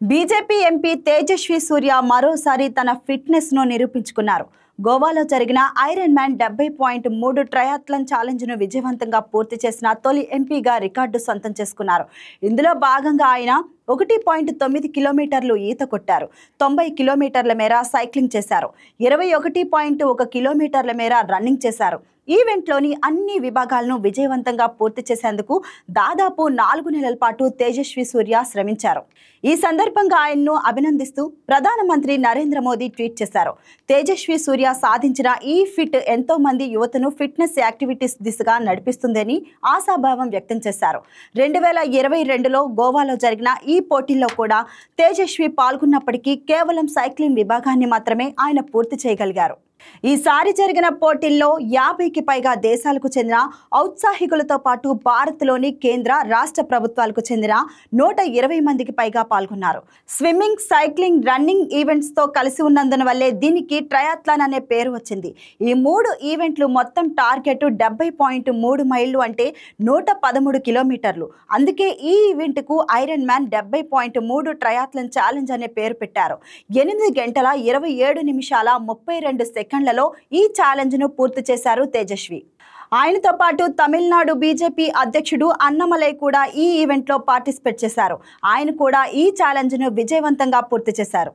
BJP MP Tejaswi సూర్య మరోసారి తన fitness ను నిరూపించుకున్నారు. గోవాలో జరిగిన ఐరన్ మ్యాన్ 70.3 ట్రయాథ్లాన్ ఛాలెంజ్ ను విజయవంతంగా పూర్తి చేసిన తొలి ఎంపీగా రికార్డు సొంతం చేసుకున్నారు. ఇందులో భాగంగా ఆయన 1.9 కిలోమీటర్లు ఈత కొట్టారు. 90 కిలోమీటర్ల మేర సైక్లింగ్ చేశారు. 21.1 కిలోమీటర్ల మేర రన్నింగ్ చేశారు. ఈవెంట్లోని అన్ని విభాగాలను విజయవంతంగా పూర్తి చేసేందుకు దాదాపు 4 నెలల పాటు తేజస్వి సూర్య శ్రమించారు. ఈ సందర్భంగా ఆయన్ను అభినందిస్తూ ప్రధానమంత్రి నరేంద్ర మోదీ ట్వీట్ చేశారు. తేజస్వి సూర్య సాధించిన ఈ ఫిట్ ఎంతో మంది యువతను ఫిట్నెస్ యాక్టివిటీస్ దిశగా నడిపిస్తుందని ఆశాభావం వ్యక్తం చేశారు. 2022లో గోవాలో జరిగిన ఈ పోటీల్లో కూడా తేజస్వి పాల్గొన్నప్పటికీ కేవలం సైక్లింగ్ విభాగాన్ని మాత్రమే ఆయన పూర్తి చేయగలిగారు. ఈసారి జరిగిన పోటీల్లో 50కి పైగా దేశాలకు చెందిన ఔత్సాహికులతో పాటు భారత్లోని కేంద్ర రాష్ట్ర ప్రభుత్వాలకు చెందిన 120 మందికి పైగా పాల్గొన్నారు. స్విమ్మింగ్, సైక్లింగ్, రన్నింగ్ ఈవెంట్స్ తో కలిసి ఉన్నందున వల్లే దీనికి ట్రయాథ్లాన్ అనే పేరు వచ్చింది. ఈ 3 ఈవెంట్లు మొత్తం టార్గెట్ 70.3 మైళ్ళు అంటే 113 కిలోమీటర్లు. అందుకే ఈ ఈవెంట్ కు ఐరన్ మ్యాన్ 70.3 ట్రయాథ్లాన్ ఛాలెంజ్ అనే పేరు పెట్టారు. 8 గంటల 27 నిమిషాల 32 సెకండ్లలో ఈ ఛాలెంజ్ ను పూర్తి చేశారు తేజస్వి. ఆయనతో పాటు తమిళనాడు బీజేపీ అధ్యక్షుడు అన్నమలై కూడా ఈ ఈవెంట్లో పార్టిసిపేట్ చేశారు. ఆయన కూడా ఈ ఛాలెంజ్ ను విజయవంతంగా పూర్తి చేశారు.